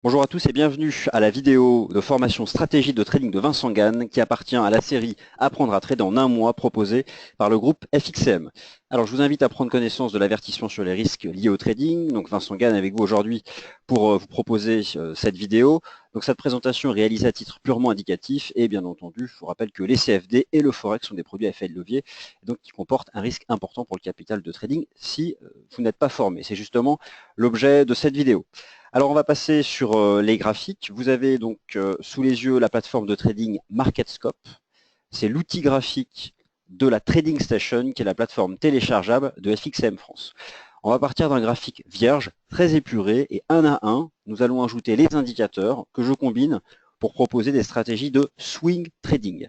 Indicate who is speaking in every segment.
Speaker 1: Bonjour à tous et bienvenue à la vidéo de formation stratégie de trading de Vincent Gann qui appartient à la série Apprendre à trader en un mois proposée par le groupe FXM. Alors je vous invite à prendre connaissance de l'avertissement sur les risques liés au trading. Donc Vincent Gann avec vous aujourd'hui pour vous proposer cette vidéo. Donc cette présentation est réalisée à titre purement indicatif et bien entendu je vous rappelle que les CFD et le Forex sont des produits à effet de levier donc qui comportent un risque important pour le capital de trading si vous n'êtes pas formé. C'est justement l'objet de cette vidéo. Alors on va passer sur les graphiques. Vous avez donc sous les yeux la plateforme de trading MarketScope. C'est l'outil graphique de la Trading Station qui est la plateforme téléchargeable de FXM France. On va partir d'un graphique vierge, très épuré et un à un, nous allons ajouter les indicateurs que je combine pour proposer des stratégies de swing trading.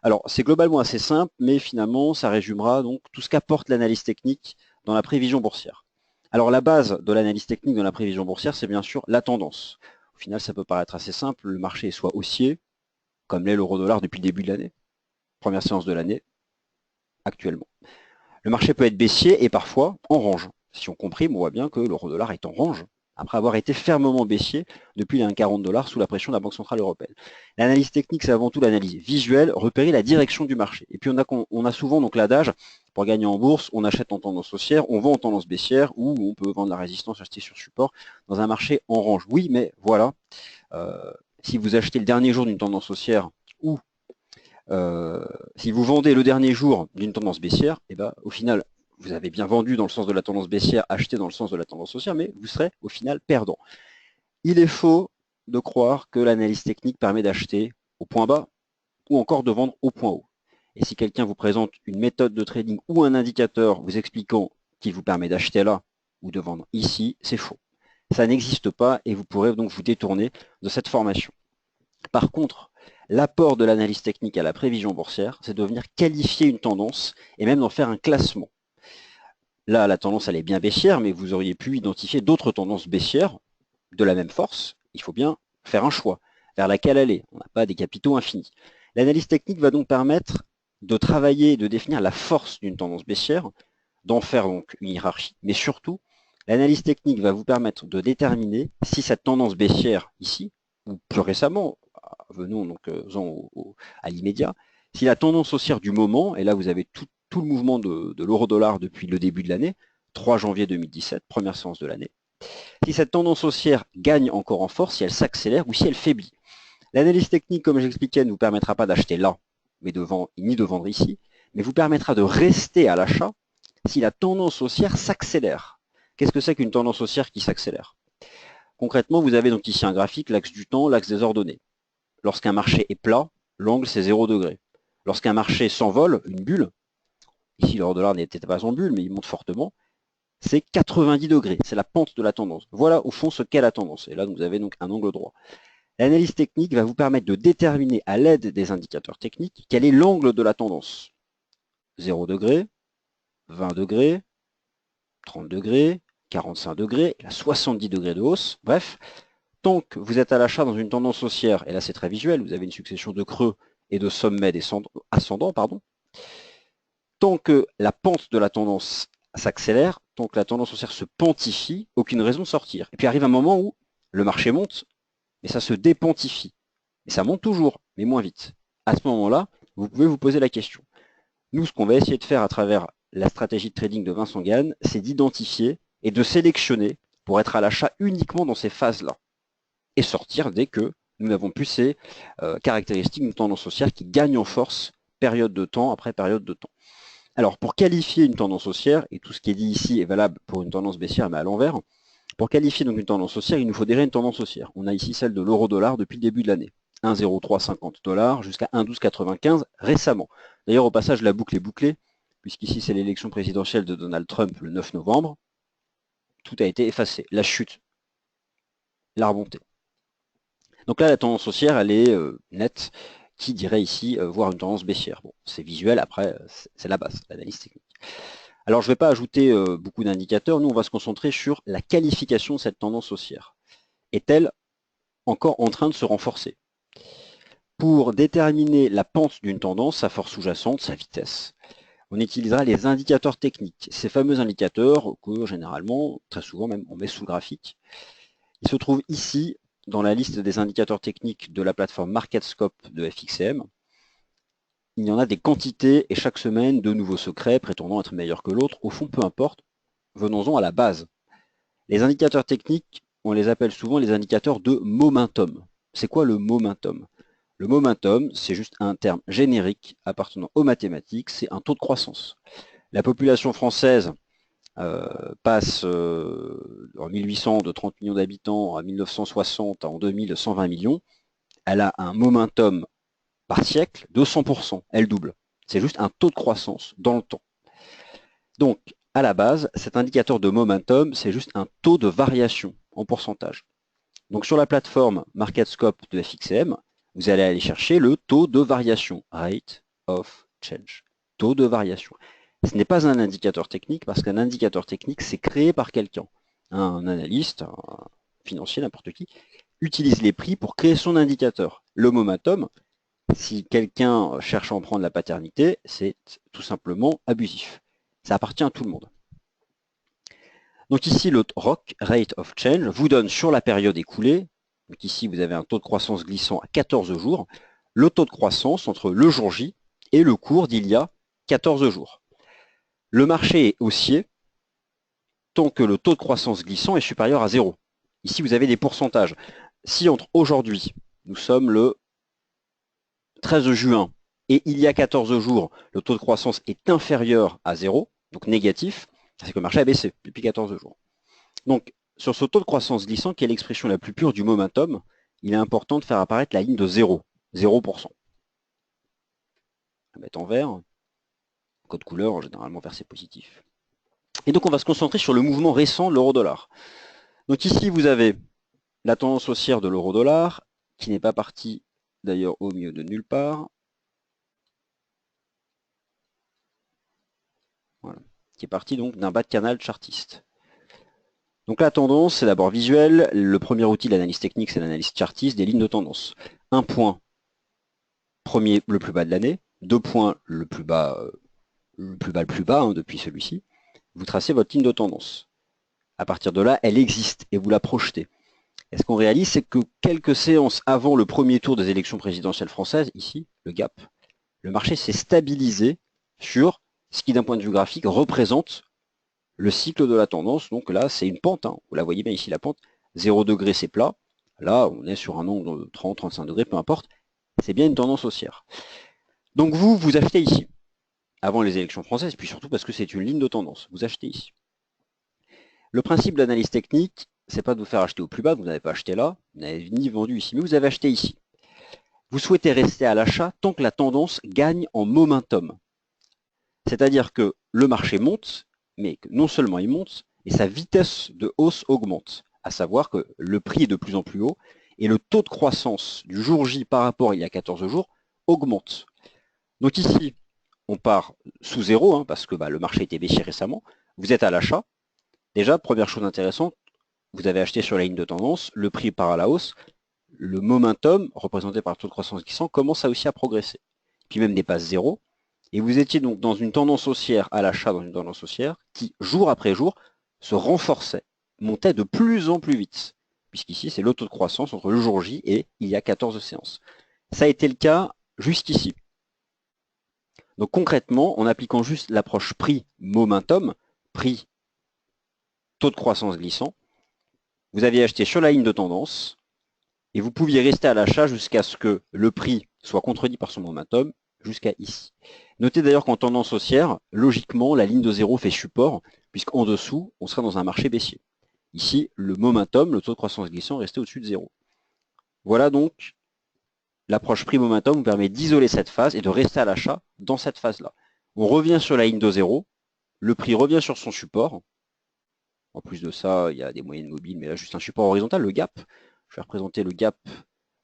Speaker 1: Alors c'est globalement assez simple, mais finalement ça résumera donc tout ce qu'apporte l'analyse technique dans la prévision boursière. Alors la base de l'analyse technique dans la prévision boursière, c'est bien sûr la tendance. Au final, ça peut paraître assez simple, le marché est soit haussier, comme l'est l'euro-dollar depuis le début de l'année, première séance de l'année, actuellement. Le marché peut être baissier et parfois en range. Si on comprime, on voit bien que l'euro-dollar est en range après avoir été fermement baissier depuis les 1,40 $ sous la pression de la Banque Centrale Européenne. L'analyse technique, c'est avant tout l'analyse visuelle, repérer la direction du marché. Et puis on a souvent donc l'adage, pour gagner en bourse, on achète en tendance haussière, on vend en tendance baissière, ou on peut vendre la résistance, acheter sur support dans un marché en range. Oui, mais voilà, si vous achetez le dernier jour d'une tendance haussière ou si vous vendez le dernier jour d'une tendance baissière, et ben, au final, vous avez bien vendu dans le sens de la tendance baissière, acheté dans le sens de la tendance haussière, mais vous serez au final perdant. Il est faux de croire que l'analyse technique permet d'acheter au point bas ou encore de vendre au point haut. Et si quelqu'un vous présente une méthode de trading ou un indicateur vous expliquant qu'il vous permet d'acheter là ou de vendre ici, c'est faux. Ça n'existe pas et vous pourrez donc vous détourner de cette formation. Par contre, l'apport de l'analyse technique à la prévision boursière, c'est de venir qualifier une tendance et même d'en faire un classement. Là, la tendance, elle est bien baissière, mais vous auriez pu identifier d'autres tendances baissières de la même force. Il faut bien faire un choix vers laquelle aller. On n'a pas des capitaux infinis. L'analyse technique va donc permettre de travailler et de définir la force d'une tendance baissière, d'en faire donc une hiérarchie, mais surtout, l'analyse technique va vous permettre de déterminer si cette tendance baissière ici, ou plus récemment, venons donc à l'immédiat, si la tendance haussière du moment, et là vous avez tout le mouvement de l'euro-dollar depuis le début de l'année, 3 janvier 2017, première séance de l'année, si cette tendance haussière gagne encore en force, si elle s'accélère ou si elle faiblit. L'analyse technique, comme j'expliquais, ne vous permettra pas d'acheter là, mais ni de vendre ici, mais vous permettra de rester à l'achat si la tendance haussière s'accélère. Qu'est-ce que c'est qu'une tendance haussière qui s'accélère? Concrètement, vous avez donc ici un graphique, l'axe du temps, l'axe des ordonnées. Lorsqu'un marché est plat, l'angle c'est 0 degré. Lorsqu'un marché s'envole, une bulle, ici l'euro-dollar n'était pas en bulle, mais il monte fortement, c'est 90 degrés, c'est la pente de la tendance. Voilà au fond ce qu'est la tendance. Et là, vous avez donc un angle droit. L'analyse technique va vous permettre de déterminer à l'aide des indicateurs techniques quel est l'angle de la tendance. 0 degré, 20 degrés, 30 degrés, 45 degrés, 70 degrés de hausse. Bref, tant que vous êtes à l'achat dans une tendance haussière, et là c'est très visuel, vous avez une succession de creux et de sommets ascendants, tant que la pente de la tendance s'accélère, tant que la tendance haussière se pentifie, aucune raison de sortir. Et puis arrive un moment où le marché monte, mais ça se dépentifie. Et ça monte toujours, mais moins vite. À ce moment-là, vous pouvez vous poser la question. Nous, ce qu'on va essayer de faire à travers la stratégie de trading de Vincent Gann, c'est d'identifier et de sélectionner pour être à l'achat uniquement dans ces phases-là et sortir dès que nous n'avons plus ces caractéristiques d'une tendance haussière qui gagne en force période de temps après période de temps. Alors, pour qualifier une tendance haussière, et tout ce qui est dit ici est valable pour une tendance baissière, mais à l'envers, pour qualifier donc une tendance haussière, il nous faut déjà une tendance haussière. On a ici celle de l'euro-dollar depuis le début de l'année. 1,0350 $ jusqu'à 1,1295 récemment. D'ailleurs, au passage, la boucle est bouclée, puisqu'ici c'est l'élection présidentielle de Donald Trump le 9 novembre. Tout a été effacé. La chute, la remontée. Donc là, la tendance haussière, elle est nette. Qui dirait ici voir une tendance baissière? Bon, c'est visuel, après, c'est la base, l'analyse technique. Alors, je ne vais pas ajouter beaucoup d'indicateurs. Nous, on va se concentrer sur la qualification de cette tendance haussière. Est-elle encore en train de se renforcer? Pour déterminer la pente d'une tendance, sa force sous-jacente, sa vitesse, on utilisera les indicateurs techniques. Ces fameux indicateurs que généralement, très souvent même, on met sous le graphique. Ils se trouvent ici dans la liste des indicateurs techniques de la plateforme MarketScope de FXCM, il y en a des quantités et chaque semaine de nouveaux secrets prétendant être meilleurs que l'autre. Au fond, peu importe, venons-en à la base. Les indicateurs techniques, on les appelle souvent les indicateurs de momentum. C'est quoi le momentum? Le momentum, c'est juste un terme générique appartenant aux mathématiques, c'est un taux de croissance. La population française passe en 1800 de 30 millions d'habitants à 1960 en 2000 120 millions. Elle a un momentum par siècle de 100%, elle double. C'est juste un taux de croissance dans le temps. Donc, à la base, cet indicateur de momentum, c'est juste un taux de variation en pourcentage. Donc, sur la plateforme MarketScope de FXCM, vous allez aller chercher le taux de variation, rate of change, taux de variation. Ce n'est pas un indicateur technique parce qu'un indicateur technique, c'est créé par quelqu'un. Un analyste, un financier, n'importe qui, utilise les prix pour créer son indicateur. Le momentum, si quelqu'un cherche à en prendre la paternité, c'est tout simplement abusif. Ça appartient à tout le monde. Donc ici, le ROC, Rate of Change, vous donne sur la période écoulée, donc ici vous avez un taux de croissance glissant à 14 jours, le taux de croissance entre le jour J et le cours d'il y a 14 jours. Le marché est haussier tant que le taux de croissance glissant est supérieur à 0. Ici, vous avez des pourcentages. Si entre aujourd'hui, nous sommes le 13 juin, et il y a 14 jours, le taux de croissance est inférieur à 0, donc négatif, c'est que le marché a baissé depuis 14 jours. Donc, sur ce taux de croissance glissant, qui est l'expression la plus pure du momentum, il est important de faire apparaître la ligne de 0, 0%. On va mettre en vert, code couleur, généralement vert c'est positif. Et donc on va se concentrer sur le mouvement récent de l'euro-dollar. Donc ici vous avez la tendance haussière de l'euro-dollar, qui n'est pas partie d'ailleurs au milieu de nulle part. Voilà. Qui est partie donc d'un bas de canal chartiste. Donc la tendance, c'est d'abord visuel. Le premier outil de l'analyse technique, c'est l'analyse chartiste des lignes de tendance. Un point, premier, le plus bas de l'année. 2 points, le plus bas, le plus bas hein, depuis celui-ci. Vous tracez votre ligne de tendance. À partir de là, elle existe et vous la projetez. Et ce qu'on réalise, c'est que quelques séances avant le premier tour des élections présidentielles françaises, ici, le gap, le marché s'est stabilisé sur ce qui, d'un point de vue graphique, représente le cycle de la tendance. Donc là, c'est une pente. Hein. Vous la voyez bien ici, la pente. 0 degré, c'est plat. Là, on est sur un angle de 30, 35 degrés, peu importe. C'est bien une tendance haussière. Donc vous achetez ici, avant les élections françaises, puis surtout parce que c'est une ligne de tendance. Vous achetez ici. Le principe de l'analyse technique, c'est pas de vous faire acheter au plus bas, vous n'avez pas acheté là, vous n'avez ni vendu ici, mais vous avez acheté ici. Vous souhaitez rester à l'achat tant que la tendance gagne en momentum. C'est-à-dire que le marché monte, mais que non seulement il monte, mais sa vitesse de hausse augmente. À savoir que le prix est de plus en plus haut et le taux de croissance du jour J par rapport à il y a 14 jours augmente. Donc ici, on part sous zéro, hein, parce que le marché était baissier récemment. Vous êtes à l'achat. Déjà, première chose intéressante, vous avez acheté sur la ligne de tendance, le prix part à la hausse, le momentum, représenté par le taux de croissance glissant, commence aussi à progresser. Puis même dépasse zéro. Et vous étiez donc dans une tendance haussière à l'achat, dans une tendance haussière, qui, jour après jour, se renforçait, montait de plus en plus vite. Puisqu'ici, c'est le taux de croissance entre le jour J et il y a 14 séances. Ça a été le cas jusqu'ici. Donc concrètement, en appliquant juste l'approche prix-momentum, prix, taux de croissance glissant, vous aviez acheté sur la ligne de tendance et vous pouviez rester à l'achat jusqu'à ce que le prix soit contredit par son momentum jusqu'à ici. Notez d'ailleurs qu'en tendance haussière, logiquement, la ligne de 0 fait support, puisqu'en dessous, on sera dans un marché baissier. Ici, le momentum, le taux de croissance glissant, restait au-dessus de 0. Voilà donc l'approche prix-momentum vous permet d'isoler cette phase et de rester à l'achat dans cette phase-là. On revient sur la ligne de 0, le prix revient sur son support. En plus de ça, il y a des moyennes mobiles, mais là, juste un support horizontal, le gap. Je vais représenter le gap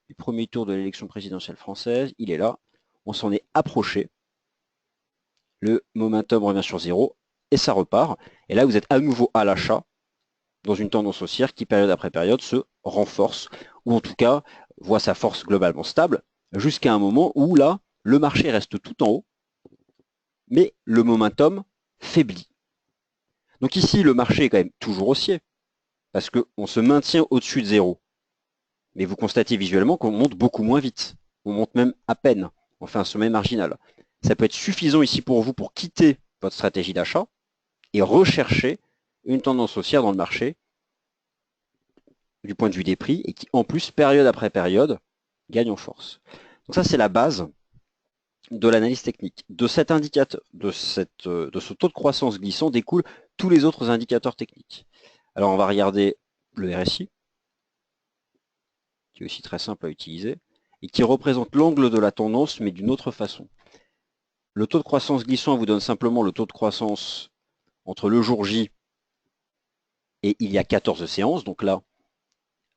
Speaker 1: du premier tour de l'élection présidentielle française. Il est là. On s'en est approché. Le momentum revient sur 0 et ça repart. Et là, vous êtes à nouveau à l'achat dans une tendance haussière qui, période après période, se renforce ou en tout cas voit sa force globalement stable jusqu'à un moment où là, le marché reste tout en haut, mais le momentum faiblit. Donc ici, le marché est quand même toujours haussier parce qu'on se maintient au-dessus de 0. Mais vous constatez visuellement qu'on monte beaucoup moins vite. On monte même à peine. On fait un sommet marginal. Ça peut être suffisant ici pour vous pour quitter votre stratégie d'achat et rechercher une tendance haussière dans le marché du point de vue des prix et qui, en plus, période après période, gagne en force. Donc ça, c'est la base de l'analyse technique. De cet indicateur, de ce taux de croissance glissant découlent tous les autres indicateurs techniques. Alors, on va regarder le RSI, qui est aussi très simple à utiliser, et qui représente l'angle de la tendance, mais d'une autre façon. Le taux de croissance glissant vous donne simplement le taux de croissance entre le jour J et il y a 14 séances. Donc là,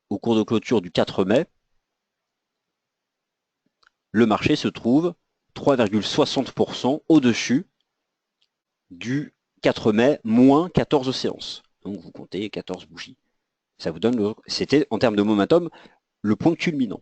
Speaker 1: au cours de clôture du 4 mai, le marché se trouve 3,60% au-dessus du 4 mai moins 14 séances. Donc vous comptez 14 bougies. Ça vous donne, c'était en termes de momentum, le point culminant.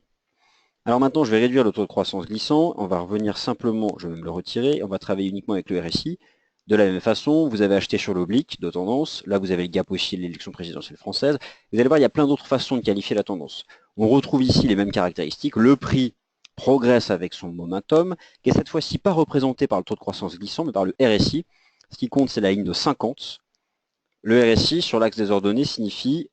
Speaker 1: Alors maintenant, je vais réduire le taux de croissance glissant. On va revenir simplement, je vais me le retirer. On va travailler uniquement avec le RSI. De la même façon, vous avez acheté sur l'oblique de tendance. Là, vous avez le gap aussi de l'élection présidentielle française. Vous allez voir, il y a plein d'autres façons de qualifier la tendance. On retrouve ici les mêmes caractéristiques. Le prix progresse avec son momentum, qui est cette fois-ci pas représenté par le taux de croissance glissant, mais par le RSI. Ce qui compte, c'est la ligne de 50. Le RSI, sur l'axe des ordonnées, signifie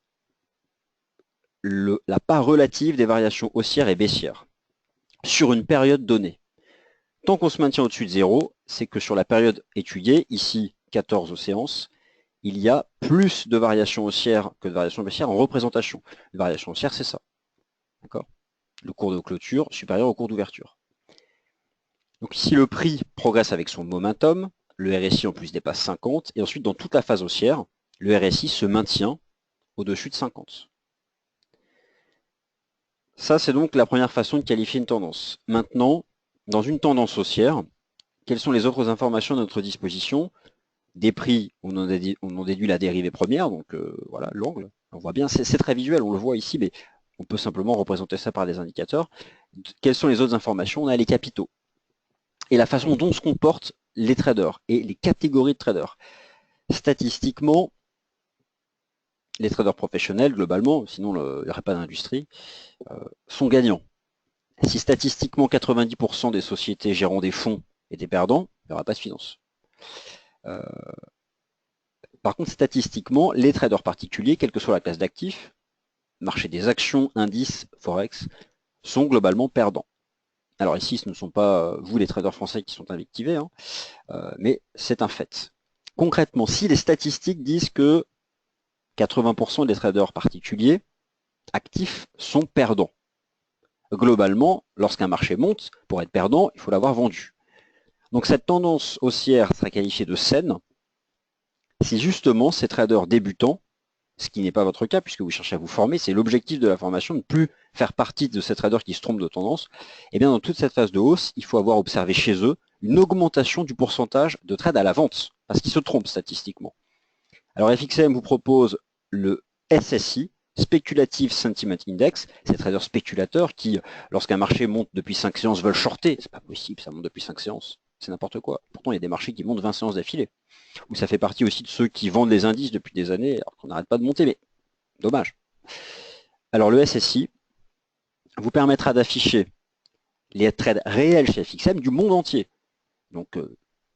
Speaker 1: la part relative des variations haussières et baissières sur une période donnée. Tant qu'on se maintient au-dessus de 0, c'est que sur la période étudiée, ici 14 séances, il y a plus de variations haussières que de variations baissières en représentation. Les variations haussières, c'est ça. D'accord ? Le cours de clôture supérieur au cours d'ouverture. Donc ici, le prix progresse avec son momentum, le RSI en plus dépasse 50, et ensuite dans toute la phase haussière, le RSI se maintient au-dessus de 50. Ça, c'est donc la première façon de qualifier une tendance. Maintenant, dans une tendance haussière, quelles sont les autres informations à notre disposition? Des prix, on en déduit la dérivée première, donc voilà, l'angle. On voit bien, c'est très visuel, on le voit ici, mais on peut simplement représenter ça par des indicateurs. Quelles sont les autres informations? On a les capitaux et la façon dont se comportent les traders et les catégories de traders. Statistiquement, les traders professionnels, globalement, sinon il n'y aurait pas d'industrie, sont gagnants. Si statistiquement 90% des sociétés gérant des fonds étaient perdants, il n'y aura pas de finance. Par contre, statistiquement, les traders particuliers, quelle que soit la classe d'actifs, marché des actions, indices, forex, sont globalement perdants. Alors ici, ce ne sont pas vous les traders français qui sont invectivés, hein, mais c'est un fait. Concrètement, si les statistiques disent que 80% des traders particuliers actifs sont perdants, globalement, lorsqu'un marché monte, pour être perdant, il faut l'avoir vendu. Donc cette tendance haussière sera qualifiée de saine si justement ces traders débutants, ce qui n'est pas votre cas puisque vous cherchez à vous former, c'est l'objectif de la formation, de ne plus faire partie de ces traders qui se trompent de tendance, et bien dans toute cette phase de hausse, il faut avoir observé chez eux une augmentation du pourcentage de trades à la vente, parce qu'ils se trompent statistiquement. Alors FXM vous propose le SSI, Speculative Sentiment Index, ces traders spéculateurs qui, lorsqu'un marché monte depuis 5 séances, veulent shorter. C'est pas possible, ça monte depuis 5 séances. C'est n'importe quoi. Pourtant, il y a des marchés qui montent 20 séances d'affilée. Ou ça fait partie aussi de ceux qui vendent les indices depuis des années, alors qu'on n'arrête pas de monter, mais dommage. Alors le SSI vous permettra d'afficher les trades réels chez FXM du monde entier. Donc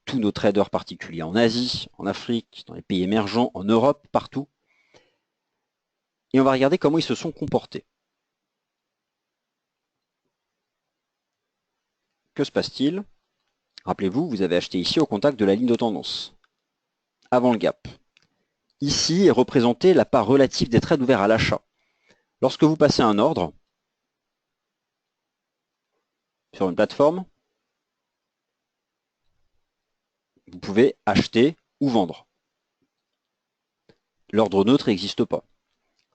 Speaker 1: tous nos traders particuliers en Asie, en Afrique, dans les pays émergents, en Europe, partout. Et on va regarder comment ils se sont comportés. Que se passe-t-il? Rappelez-vous, vous avez acheté ici au contact de la ligne de tendance, avant le gap. Ici est représentée la part relative des trades ouverts à l'achat. Lorsque vous passez un ordre sur une plateforme, vous pouvez acheter ou vendre. L'ordre neutre n'existe pas.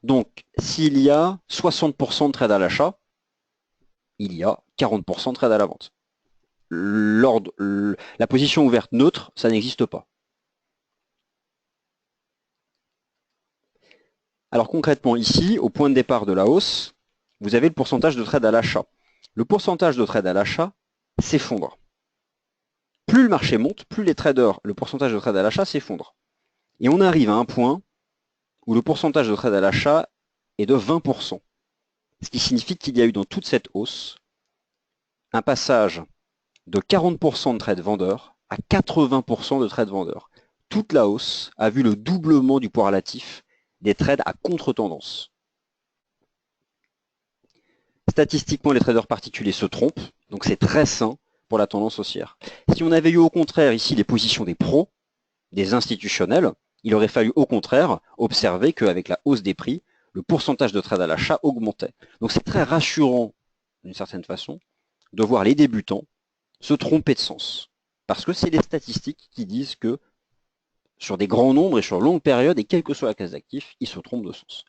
Speaker 1: Donc, s'il y a 60% de trades à l'achat, il y a 40% de trades à la vente. La position ouverte neutre, ça n'existe pas. Alors concrètement, ici, au point de départ de la hausse, vous avez le pourcentage de trades à l'achat. Le pourcentage de trades à l'achat s'effondre. Plus le marché monte, plus les traders, le pourcentage de trades à l'achat s'effondre. Et on arrive à un point où le pourcentage de trades à l'achat est de 20%. Ce qui signifie qu'il y a eu dans toute cette hausse un passage de 40% de trades vendeurs à 80% de trades vendeurs. Toute la hausse a vu le doublement du poids relatif des trades à contre-tendance. Statistiquement, les traders particuliers se trompent, donc c'est très sain pour la tendance haussière. Si on avait eu au contraire ici les positions des pros, des institutionnels, il aurait fallu au contraire observer qu'avec la hausse des prix, le pourcentage de trades à l'achat augmentait. Donc c'est très rassurant, d'une certaine façon, de voir les débutants se tromper de sens. Parce que c'est les statistiques qui disent que sur des grands nombres et sur longue période, et quelle que soit la classe d'actifs, ils se trompent de sens.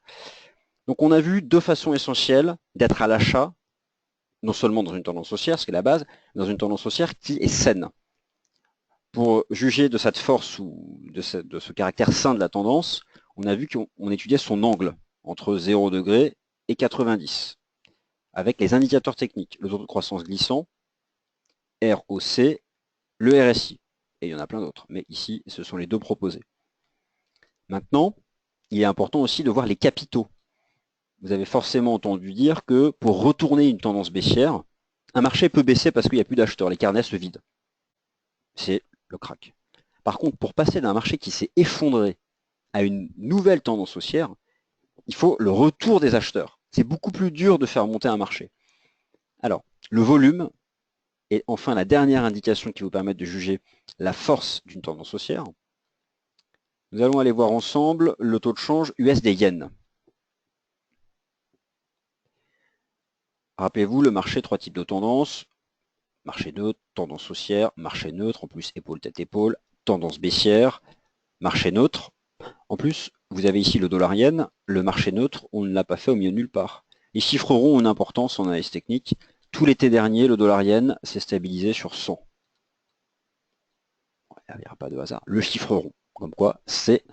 Speaker 1: Donc on a vu deux façons essentielles d'être à l'achat, non seulement dans une tendance haussière, ce qui est la base, mais dans une tendance haussière qui est saine. Pour juger de cette force ou de ce caractère sain de la tendance, on a vu qu'on étudiait son angle entre 0 degré et 90, avec les indicateurs techniques, le taux de croissance glissant, ROC, le RSI. Et il y en a plein d'autres, mais ici, ce sont les deux proposés. Maintenant, il est important aussi de voir les capitaux. Vous avez forcément entendu dire que pour retourner une tendance baissière, un marché peut baisser parce qu'il n'y a plus d'acheteurs, les carnets se vident. C'est le crack. Par contre, pour passer d'un marché qui s'est effondré à une nouvelle tendance haussière, il faut le retour des acheteurs. C'est beaucoup plus dur de faire monter un marché. Alors, le volume est enfin la dernière indication qui vous permet de juger la force d'une tendance haussière. Nous allons aller voir ensemble le taux de change USD-Yen. Rappelez-vous, le marché, trois types de tendances. Marché neutre, tendance haussière, marché neutre, en plus épaule-tête-épaule, tendance baissière, marché neutre. En plus, vous avez ici le dollar yen, le marché neutre, on ne l'a pas fait au milieu de nulle part. Les chiffres ronds ont une importance en analyse technique. Tout l'été dernier, le dollar yen s'est stabilisé sur 100. Il n'y a pas de hasard. Le chiffre rond, comme quoi, c'est...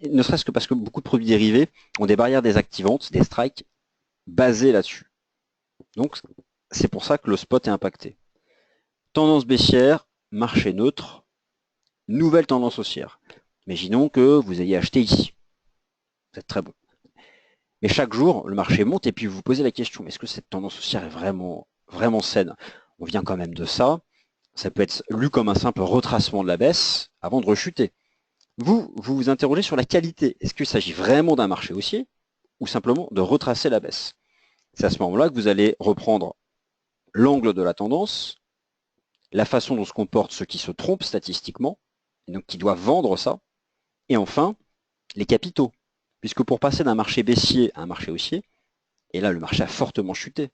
Speaker 1: Ne serait-ce que parce que beaucoup de produits dérivés ont des barrières désactivantes, des strikes basés là-dessus. Donc, c'est pour ça que le spot est impacté. Tendance baissière, marché neutre, nouvelle tendance haussière. Imaginons que vous ayez acheté ici. Vous êtes très bon. Mais chaque jour, le marché monte et puis vous vous posez la question, est-ce que cette tendance haussière est vraiment saine? On vient quand même de ça. Ça peut être lu comme un simple retracement de la baisse avant de rechuter. Vous vous interrogez sur la qualité. Est-ce qu'il s'agit vraiment d'un marché haussier ou simplement de retracer la baisse? C'est à ce moment-là que vous allez reprendre l'angle de la tendance, la façon dont se comportent ceux qui se trompent statistiquement, et donc qui doivent vendre ça, et enfin, les capitaux. Puisque pour passer d'un marché baissier à un marché haussier, et là le marché a fortement chuté,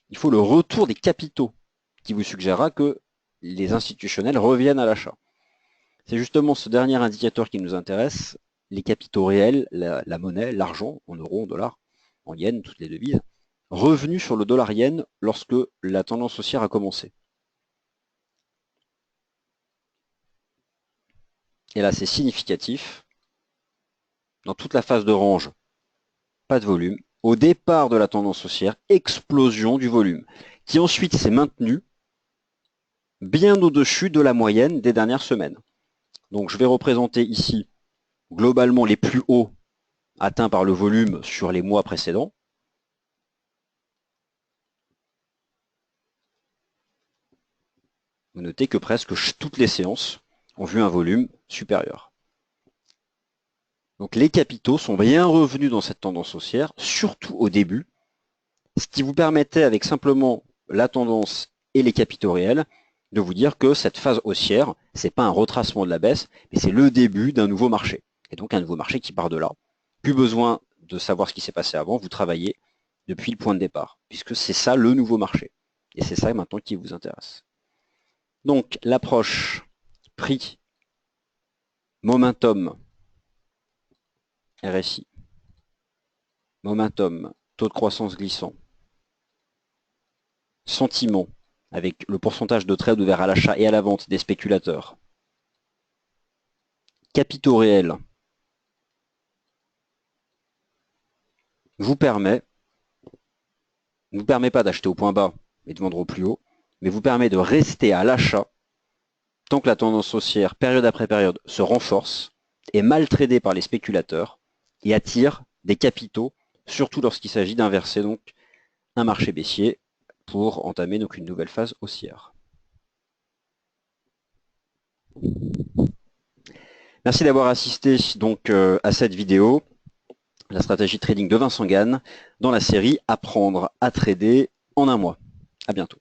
Speaker 1: il faut le retour des capitaux qui vous suggérera que les institutionnels reviennent à l'achat. C'est justement ce dernier indicateur qui nous intéresse, les capitaux réels, la monnaie, l'argent, en euros, en dollars, en yens, toutes les devises, revenus sur le dollar yen lorsque la tendance haussière a commencé. Et là, c'est significatif. Dans toute la phase de range, pas de volume. Au départ de la tendance haussière, explosion du volume, qui ensuite s'est maintenu bien au-dessus de la moyenne des dernières semaines. Donc je vais représenter ici globalement les plus hauts atteints par le volume sur les mois précédents. Vous notez que presque toutes les séances ont vu un volume supérieur. Donc les capitaux sont bien revenus dans cette tendance haussière, surtout au début, ce qui vous permettait avec simplement la tendance et les capitaux réels de vous dire que cette phase haussière, c'est pas un retracement de la baisse, mais c'est le début d'un nouveau marché. Et donc un nouveau marché qui part de là. Plus besoin de savoir ce qui s'est passé avant, vous travaillez depuis le point de départ, puisque c'est ça le nouveau marché. Et c'est ça maintenant qui vous intéresse. Donc l'approche prix, momentum, RSI, momentum, taux de croissance glissant, sentiment, avec le pourcentage de trades ouverts à l'achat et à la vente des spéculateurs, capitaux réels, vous permet pas d'acheter au point bas et de vendre au plus haut, mais vous permet de rester à l'achat tant que la tendance haussière, période après période, se renforce, est mal tradée par les spéculateurs et attire des capitaux, surtout lorsqu'il s'agit d'inverser donc un marché baissier pour entamer donc une nouvelle phase haussière. Merci d'avoir assisté donc à cette vidéo, la stratégie trading de Vincent Gann, dans la série Apprendre à trader en un mois. À bientôt.